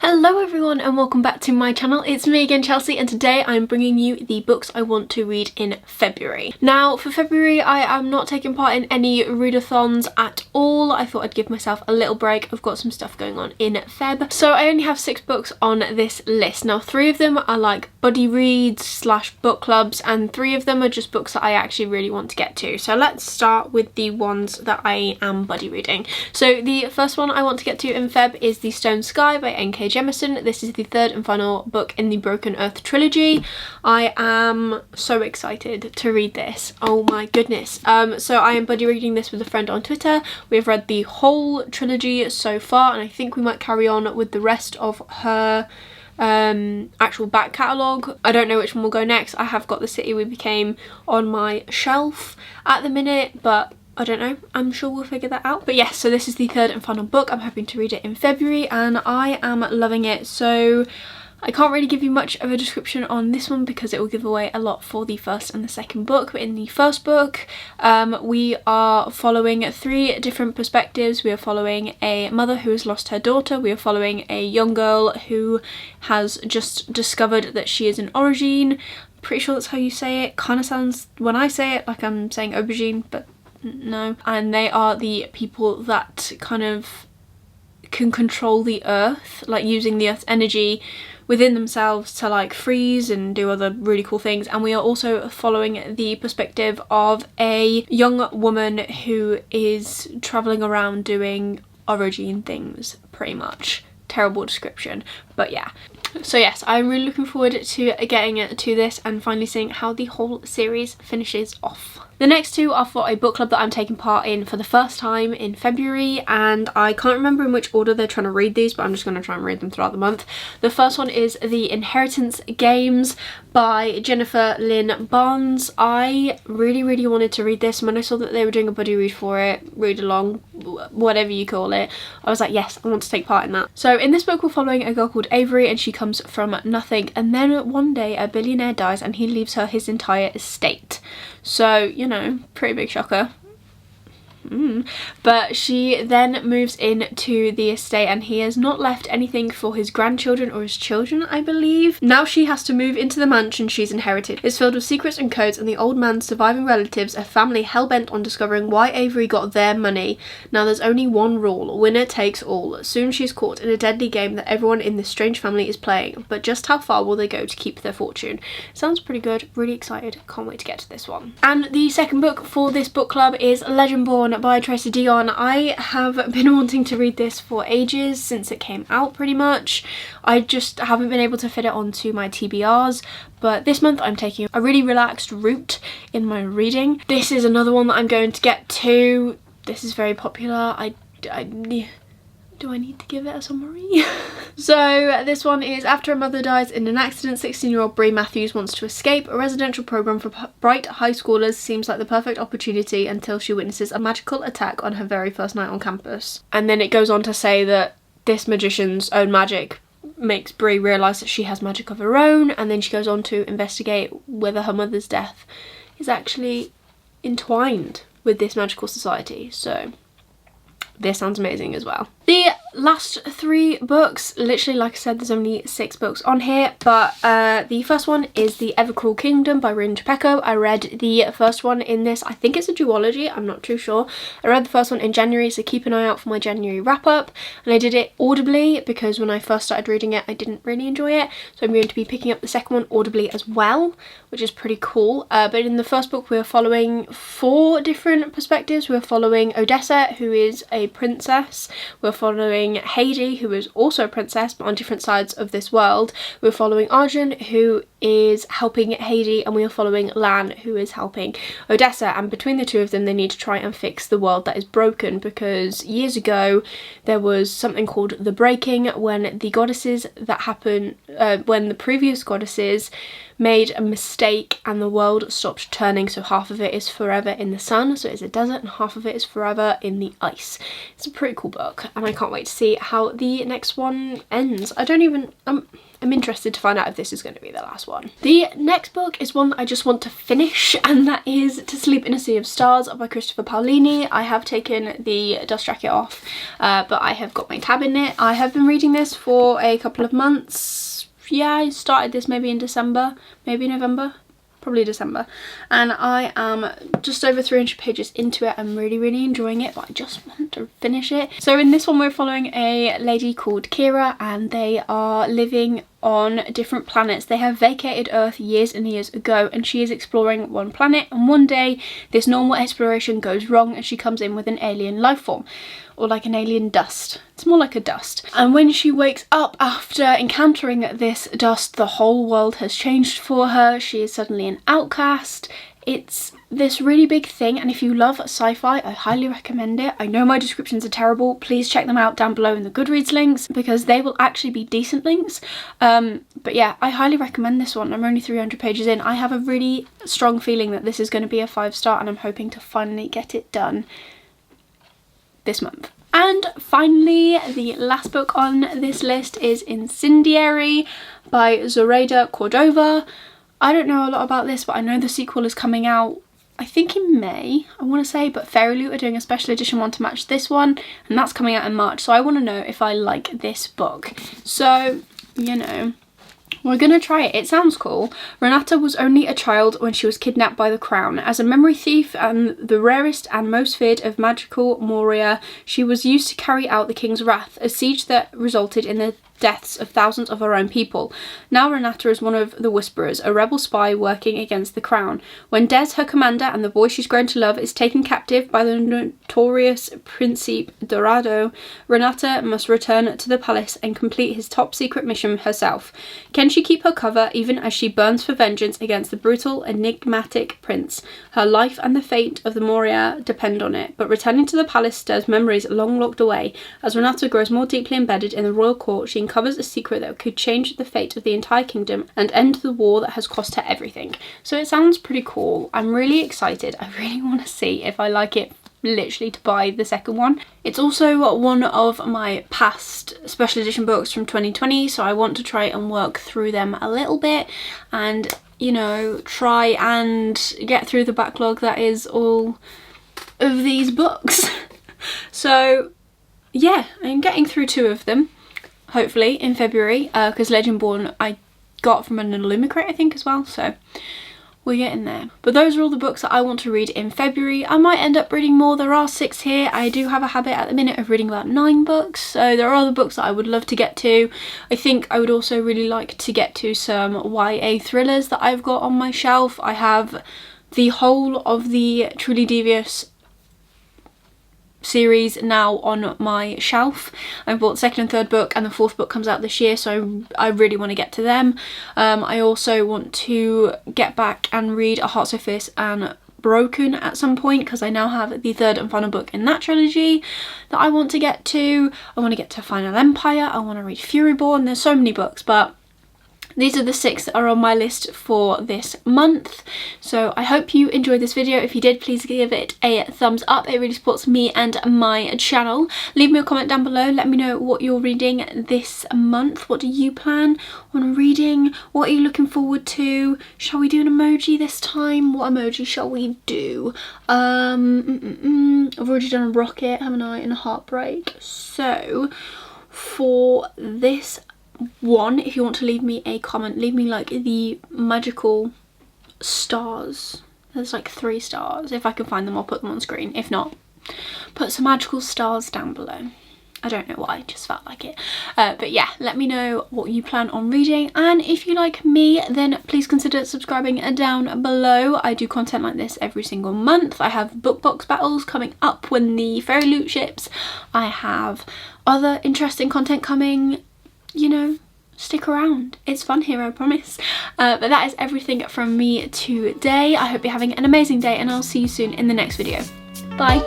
Hello everyone and welcome back to my channel. It's me again, Chelsea, and today I'm bringing you the books I want to read in February. Now for February I am not taking part in any readathons at all. I thought I'd give myself a little break. I've got some stuff going on in Feb. So I only have 6 books on this list. Now 3 of them are like buddy reads slash book clubs and 3 of them are just books that I actually really want to get to. So let's start with the ones that I am buddy reading. So the first one I want to get to in Feb is The Stone Sky by N.K. Jemisin. This is the 3rd and final book in the Broken Earth trilogy. I am so excited to read this. Oh my goodness. So I am buddy reading this with a friend on Twitter. We have read the whole trilogy so far and I think we might carry on with the rest of her actual back catalogue. I don't know which one will go next. I have got The City We Became on my shelf at the minute, but I don't know, I'm sure we'll figure that out. But yes, so this is the 3rd and final book. I'm hoping to read it in February and I am loving it. So I can't really give you much of a description on this one because it will give away a lot for the 1st and the 2nd book. But in the 1st book, we are following 3 different perspectives. We are following a mother who has lost her daughter. We are following a young girl who has just discovered that she is an aubergine. Pretty sure that's how you say it. Kind of sounds, when I say it, like I'm saying aubergine, but no. And they are the people that kind of can control the earth, like using the earth's energy within themselves to like freeze and do other really cool things. And we are also following the perspective of a young woman who is traveling around doing aubergine things, pretty much. Terrible description, but yeah. So yes, I'm really looking forward to getting to this and finally seeing how the whole series finishes off. The next 2 are for a book club that I'm taking part in for the first time in February, and I can't remember in which order they're trying to read these, but I'm just going to try and read them throughout the month. The first one is The Inheritance Games by Jennifer Lynn Barnes. I really wanted to read this, and when I saw that they were doing a buddy read for it, read along, whatever you call it, I was like, yes, I want to take part in that. So in this book we're following a girl called Avery, and she comes from nothing, and then one day a billionaire dies and he leaves her his entire estate. So, you know, pretty big shocker. But she then moves into the estate and he has not left anything for his grandchildren or his children, I believe. Now she has to move into the mansion she's inherited. It's filled with secrets and codes, and the old man's surviving relatives, a family hell-bent on discovering why Avery got their money. Now there's only one rule: winner takes all. Soon she's caught in a deadly game that everyone in this strange family is playing, but just how far will they go to keep their fortune? Sounds pretty good. Really excited. Can't wait to get to this one. And the 2nd book for this book club is Legendborn by Tracy Deonn. I have been wanting to read this for ages, since it came out pretty much. I just haven't been able to fit it onto my TBRs, but this month I'm taking a really relaxed route in my reading. This is another one that I'm going to get to. This is very popular. Do I need to give it a summary? So this one is: after a mother dies in an accident, 16-year-old Bree Matthews wants to escape. A residential program for bright high schoolers seems like the perfect opportunity until she witnesses a magical attack on her very first night on campus. And then it goes on to say that this magician's own magic makes Bree realise that she has magic of her own, and then she goes on to investigate whether her mother's death is actually entwined with this magical society. So this sounds amazing as well. The last 3 books, literally like I said, there's only 6 books on here, but the first one is The Evercool Kingdom by Rin Chapeko. I read the first one in this, I think it's a duology, I'm not too sure. I read the first one in January, so keep an eye out for my January wrap up. And I did it audibly because when I first started reading it I didn't really enjoy it, so I'm going to be picking up the 2nd one audibly as well, which is pretty cool. But in the first book we're following 4 different perspectives. We're following Odessa, who is a princess. We're following Heidi, who is also a princess but on different sides of this world. We're following Arjun, who is helping Heidi, and we are following Lan, who is helping Odessa. And between the 2 of them they need to try and fix the world that is broken, because years ago there was something called the breaking, when the goddesses that happened, when the previous goddesses made a mistake and the world stopped turning, so half of it is forever in the sun, so it's a desert, and half of it is forever in the ice. It's a pretty cool book and and I can't wait to see how the next one ends. I'm interested to find out if this is going to be the last one. The next book is one that I just want to finish, and that is To Sleep in a Sea of Stars by Christopher Paolini. I have taken the dust jacket off, but I have got my tab in it. I have been reading this for a couple of months. Yeah, I started this maybe in December, maybe November. Probably December, and I am just over 300 pages into it. I'm really enjoying it, but I just want to finish it. So in this one we're following a lady called Kira, and they are living on different planets. They have vacated Earth years and years ago, and she is exploring one planet, and one day this normal exploration goes wrong and she comes in with an alien life form, or like an alien dust. It's more like a dust. And when she wakes up after encountering this dust, the whole world has changed for her. She is suddenly an outcast. It's this really big thing, and if you love sci-fi, I highly recommend it. I know my descriptions are terrible. Please check them out down below in the Goodreads links, because they will actually be decent links. But yeah, I highly recommend this one. I'm only 300 pages in. I have a really strong feeling that this is going to be a 5-star, and I'm hoping to finally get it done this month. And finally, the last book on this list is Incendiary by Zoraida Cordova. I don't know a lot about this, but I know the sequel is coming out, I think in May, I want to say, but Fairy Loot are doing a special edition one to match this one, and that's coming out in March, so I want to know if I like this book. So, you know, we're gonna try it. It sounds cool. Renata was only a child when she was kidnapped by the Crown. As a memory thief and the rarest and most feared of magical Moria, she was used to carry out the King's wrath, a siege that resulted in the deaths of thousands of her own people. Now Renata is one of the Whisperers, a rebel spy working against the Crown. When Des, her commander, and the boy she's grown to love, is taken captive by the notorious Principe Dorado, Renata must return to the palace and complete his top secret mission herself. Can she keep her cover even as she burns for vengeance against the brutal, enigmatic prince? Her life and the fate of the Moria depend on it, but returning to the palace stirs memories long locked away. As Renata grows more deeply embedded in the royal court, she uncovers a secret that could change the fate of the entire kingdom and end the war that has cost her everything. So it sounds pretty cool. I'm really excited. I really want to see if I like it, literally to buy the second one. It's also one of my past special edition books from 2020, so I want to try and work through them a little bit and, you know, try and get through the backlog that is all of these books. So yeah, I'm getting through 2 of them, hopefully in February, because Legendborn I got from an Illumicrate I think as well, so we're getting there. But those are all the books that I want to read in February. I might end up reading more. There are 6 here. I do have a habit at the minute of reading about 9 books, so there are other books that I would love to get to. I think I would also really like to get to some YA thrillers that I've got on my shelf. I have the whole of the Truly Devious series now on my shelf. I bought the 2nd and 3rd book, and the 4th book comes out this year, so I really want to get to them. I also want to get back and read A Heart So Fierce and Broken at some point, because I now have the 3rd and final book in that trilogy that I want to get to. I want to get to Final Empire. I want to read Furyborn. There's so many books, but these are the 6 that are on my list for this month. So I hope you enjoyed this video. If you did, please give it a thumbs up. It really supports me and my channel. Leave me a comment down below. Let me know what you're reading this month. What do you plan on reading? What are you looking forward to? Shall we do an emoji this time? What emoji shall we do? I've already done a rocket, haven't I? And a heartbreak. So for this one, if you want to leave me a comment, leave me like the magical stars. There's like 3 stars. If I can find them, I'll put them on screen. If not, put some magical stars down below. I don't know why, just felt like it. But yeah, let me know what you plan on reading, and if you like me, then please consider subscribing down below. I do content like this every single month. I have book box battles coming up when the Fairy Loot ships. I have other interesting content coming. You know, stick around. It's fun here, I promise. But that is everything from me today. I hope you're having an amazing day, and I'll see you soon in the next video. Bye.